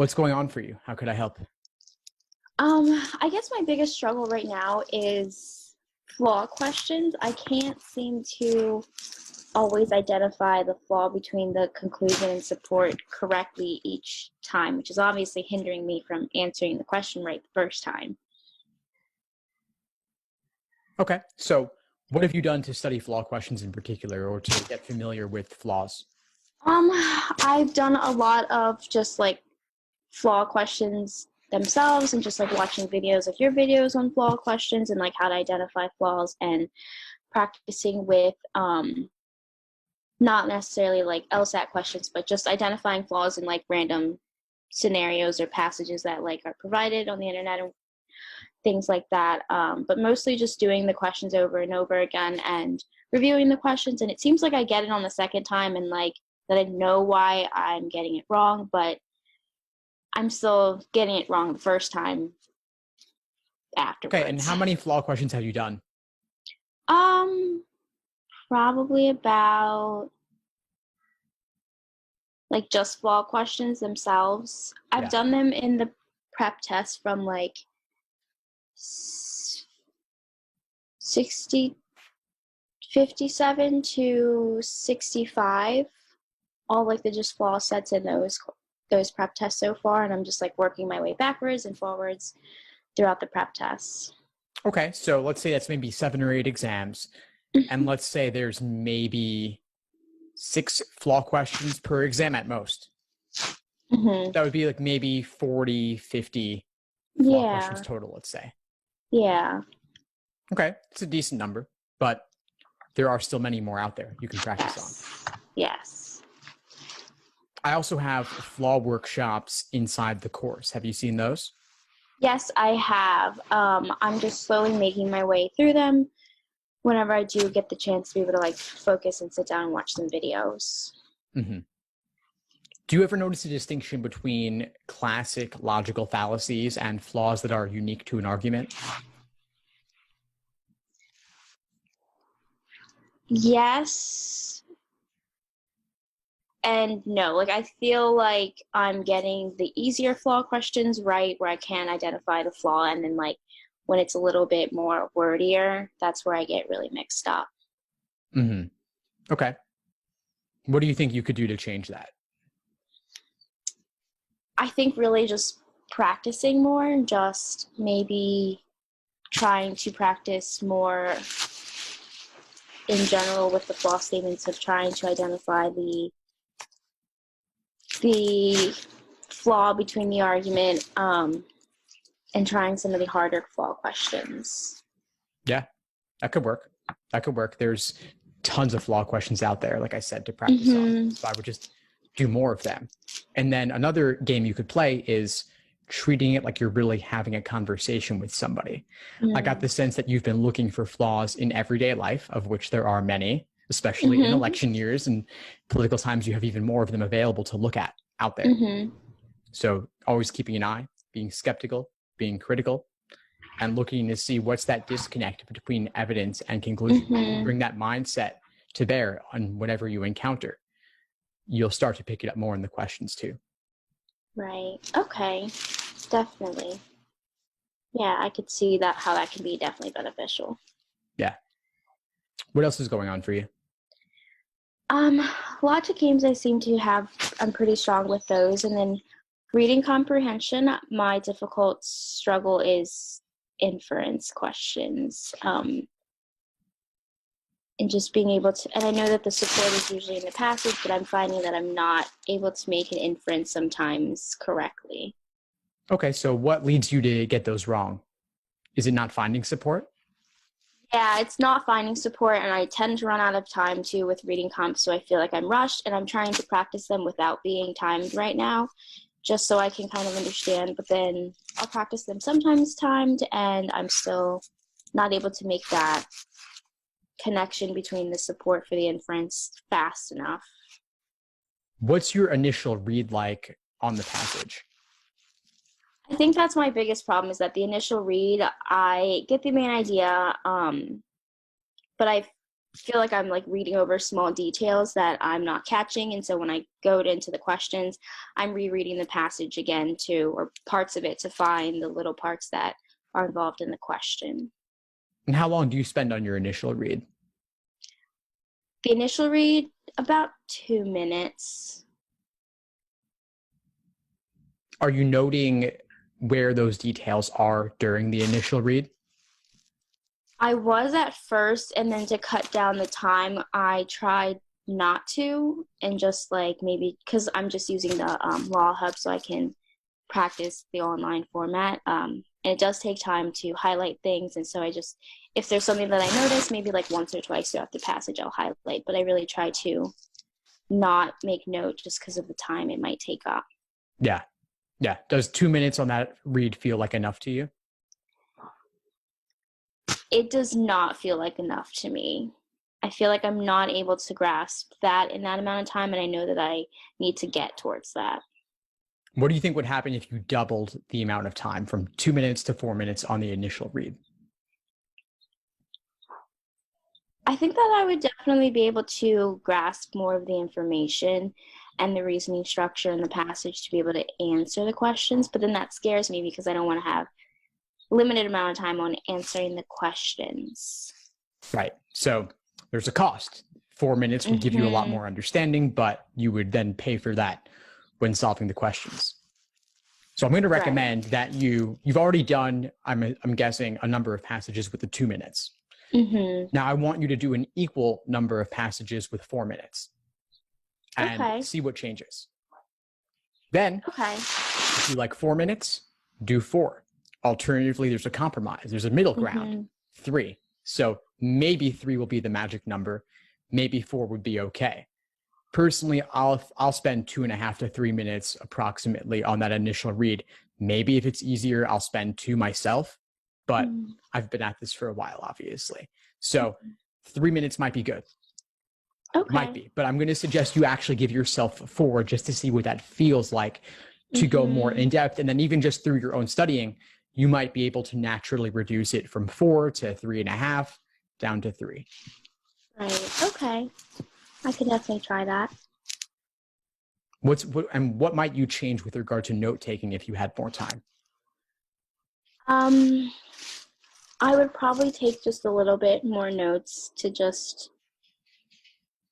What's going on for you? How could I help? I guess my biggest struggle right now is flaw questions. I can't seem to always identify the flaw between the conclusion and support correctly each time, which is obviously hindering me from answering the question right the first time. Okay. So what have you done to study flaw questions in particular or to get familiar with flaws? I've done a lot of just like flaw questions themselves and just like watching videos like your videos on flaw questions and like how to identify flaws and practicing with not necessarily like LSAT questions, but just identifying flaws in like random scenarios or passages that like are provided on the internet and things like that. But mostly just doing the questions over and over again and reviewing the questions. And it seems like I get it on the second time and like that I know why I'm getting it wrong, but I'm still getting it wrong the first time afterwards. Okay. And how many flaw questions have you done? Probably about like just flaw questions themselves. I've done them in the prep test from like 57 to 65. All like the just flaw sets in those prep tests so far, and I'm just like working my way backwards and forwards throughout the prep tests. Okay. So let's say that's maybe 7 or 8 exams. And let's say there's maybe 6 flaw questions per exam at most. Mm-hmm. That would be like maybe 40, 50 flaw questions total, let's say. Yeah. Okay. It's a decent number, but there are still many more out there you can practice on. Yes. I also have flaw workshops inside the course. Have you seen those? Yes, I have. I'm just slowly making my way through them whenever I do get the chance to be able to like focus and sit down and watch some videos. Mm-hmm. Do you ever notice a distinction between classic logical fallacies and flaws that are unique to an argument? Yes and no. Like I feel like I'm getting the easier flaw questions right where I can identify the flaw, and then like when it's a little bit more wordier, that's where I get really mixed up. Mm-hmm. Okay. What do you think you could do to change that? I think really just practicing more and just maybe trying to practice more in general with the flaw statements of trying to identify the flaw between the argument and trying some of the harder flaw questions. Yeah, that could work. That could work. There's tons of flaw questions out there, like I said, to practice on. So I would just do more of them. And then another game you could play is treating it like you're really having a conversation with somebody. I got the sense that you've been looking for flaws in everyday life, of which there are many, especially in election years and political times. You have even more of them available to look at out there. So always keeping an eye, being skeptical, being critical, and looking to see what's that disconnect between evidence and conclusion. Bring that mindset to bear on whatever you encounter. You'll start to pick it up more in the questions too. Right. Okay. Definitely. Yeah, I could see that how that can be definitely beneficial. Yeah. What else is going on for you? Logic games I seem to have, I'm pretty strong with those. And then reading comprehension, my difficult struggle is inference questions. And just being able to, and I know that the support is usually in the passage, but I'm finding that I'm not able to make an inference sometimes correctly. Okay, so what leads you to get those wrong? Is it not finding support? Yeah, it's not finding support, and I tend to run out of time too with reading comps, so I feel like I'm rushed, and I'm trying to practice them without being timed right now, just so I can kind of understand, but then I'll practice them sometimes timed, and I'm still not able to make that connection between the support for the inference fast enough. What's your initial read like on the passage? I think that's my biggest problem is that the initial read, I get the main idea, but I feel like I'm like reading over small details that I'm not catching. And so when I go into the questions, I'm rereading the passage again or parts of it to find the little parts that are involved in the question. And how long do you spend on your initial read? The initial read, about 2 minutes. Are you noting where those details are during the initial read? I was at first, and then to cut down the time, I tried not to, and just like maybe because I'm just using the Law Hub so I can practice the online format. And it does take time to highlight things, and so if there's something that I notice, maybe like once or twice throughout the passage, I'll highlight. But I really try to not make note just because of the time it might take up. Yeah. Yeah. Does 2 minutes on that read feel like enough to you? It does not feel like enough to me. I feel like I'm not able to grasp that in that amount of time, and I know that I need to get towards that. What do you think would happen if you doubled the amount of time from 2 minutes to 4 minutes on the initial read? I think that I would definitely be able to grasp more of the information and the reasoning structure in the passage to be able to answer the questions, but then that scares me because I don't want to have limited amount of time on answering the questions. Right. So there's a cost. 4 minutes would give you a lot more understanding, but you would then pay for that when solving the questions. So I'm going to recommend that you've already done, I'm guessing, a number of passages with the 2 minutes. Now I want you to do an equal number of passages with 4 minutes and see what changes. Then, if you like 4 minutes, do 4. Alternatively, there's a compromise. There's a middle ground, 3. So maybe 3 will be the magic number. Maybe 4 would be okay. Personally, I'll spend 2.5 to 3 minutes approximately on that initial read. Maybe if it's easier, I'll spend 2 myself, but I've been at this for a while, obviously. So 3 minutes might be good. Might be, but I'm going to suggest you actually give yourself 4 just to see what that feels like to go more in depth. And then even just through your own studying, you might be able to naturally reduce it from 4 to 3.5 down to 3. Right. Okay. I could definitely try that. What might you change with regard to note taking if you had more time? I would probably take just a little bit more notes to just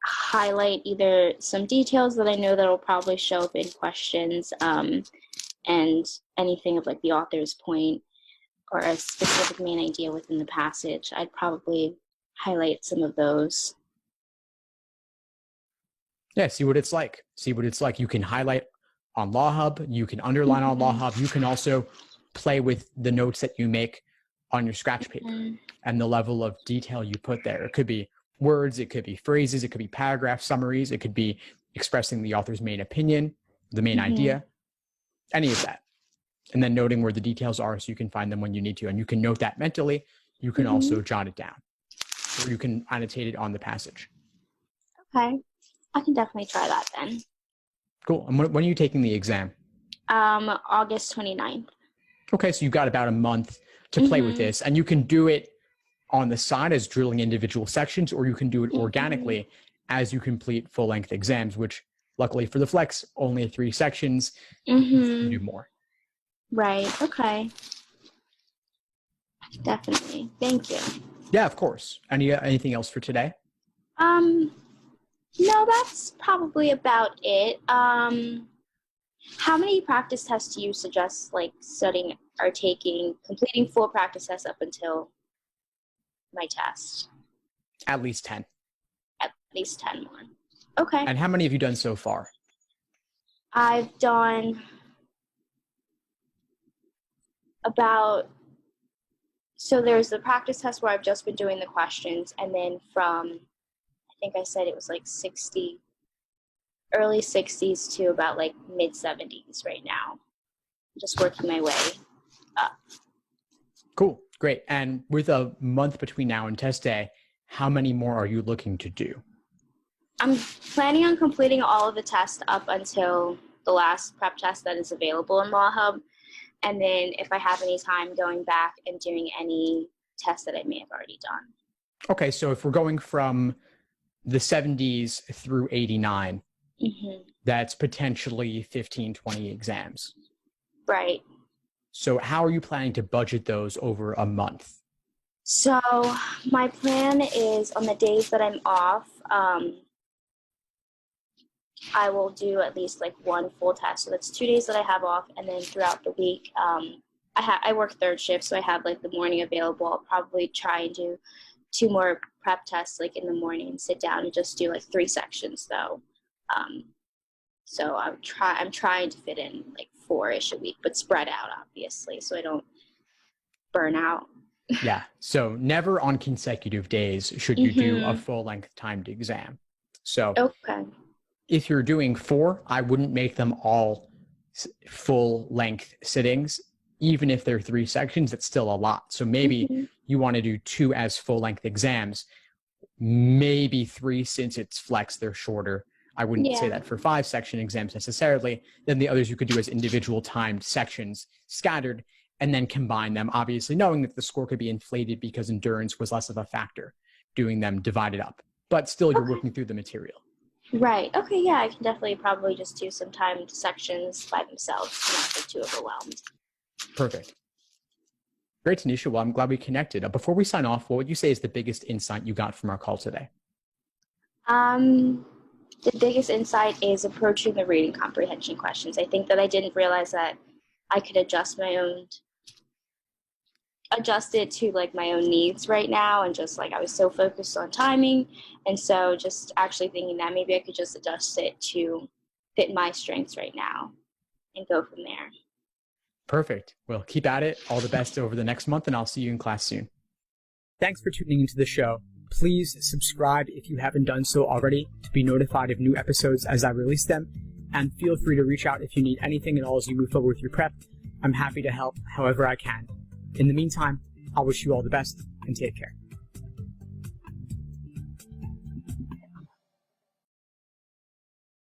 highlight either some details that I know that will probably show up in questions, and anything of like the author's point or a specific main idea within the passage. I'd probably highlight some of those. Yeah, see what it's like. See what it's like. You can highlight on Law Hub. You can underline on Law Hub. You can also play with the notes that you make on your scratch paper and the level of detail you put there. It could be words, it could be phrases, it could be paragraph summaries, it could be expressing the author's main opinion, the main idea, any of that. And then noting where the details are so you can find them when you need to. And you can note that mentally. You can also jot it down, or you can annotate it on the passage. Okay. I can definitely try that then. Cool. And when are you taking the exam? August 29th. Okay, so you've got about a month to play with this, and you can do it on the side as drilling individual sections, or you can do it organically as you complete full-length exams, which luckily for the Flex, only 3 sections. You can do more. Right. Okay. Definitely. Thank you. Yeah, of course. Anything else for today? No, that's probably about it. How many practice tests do you suggest like studying or completing full practice tests up until my test? At least 10. At least 10 more. Okay. And how many have you done so far? I've done so there's the practice test where I've just been doing the questions, and then from, I think I said it was like early 60s to about like mid 70s right now. I'm just working my way up. Cool. Great. And with a month between now and test day, how many more are you looking to do? I'm planning on completing all of the tests up until the last prep test that is available in Law Hub. And then if I have any time, going back and doing any tests that I may have already done. Okay, so if we're going from the 70s through 89, that's potentially 15, 20 exams. Right. So how are you planning to budget those over a month? So my plan is on the days that I'm off, I will do at least like one full test. So that's 2 days that I have off, and then throughout the week, I work third shift, so I have like the morning available. I'll probably try and do 2 more prep tests like in the morning and sit down and just do like 3 sections though. So I'm trying to fit in like 4-ish a week, but spread out obviously, so I don't burn out. Yeah. So never on consecutive days should you do a full length timed exam. So Okay. if you're doing 4, I wouldn't make them all full length sittings. Even if they're 3 sections, it's still a lot. So maybe you want to do 2 as full length exams, maybe 3 since it's flex, they're shorter. I wouldn't say that for 5 section exams necessarily. Then the others you could do as individual timed sections scattered and then combine them, obviously knowing that the score could be inflated because endurance was less of a factor, doing them divided up. But still, you're working through the material. Right. Okay, yeah, I can definitely probably just do some timed sections by themselves, not get too overwhelmed. Perfect. Great, Tanisha. Well, I'm glad we connected. Before we sign off, what would you say is the biggest insight you got from our call today? The biggest insight is approaching the reading comprehension questions. I think that I didn't realize that I could adjust it to like my own needs right now, and just like I was so focused on timing, and so just actually thinking that maybe I could just adjust it to fit my strengths right now and go from there. Perfect. Well, keep at it. All the best over the next month, and I'll see you in class soon. Thanks for tuning into the show. Please subscribe if you haven't done so already to be notified of new episodes as I release them, and feel free to reach out if you need anything at all as you move forward with your prep. I'm happy to help however I can. In the meantime, I'll wish you all the best and take care.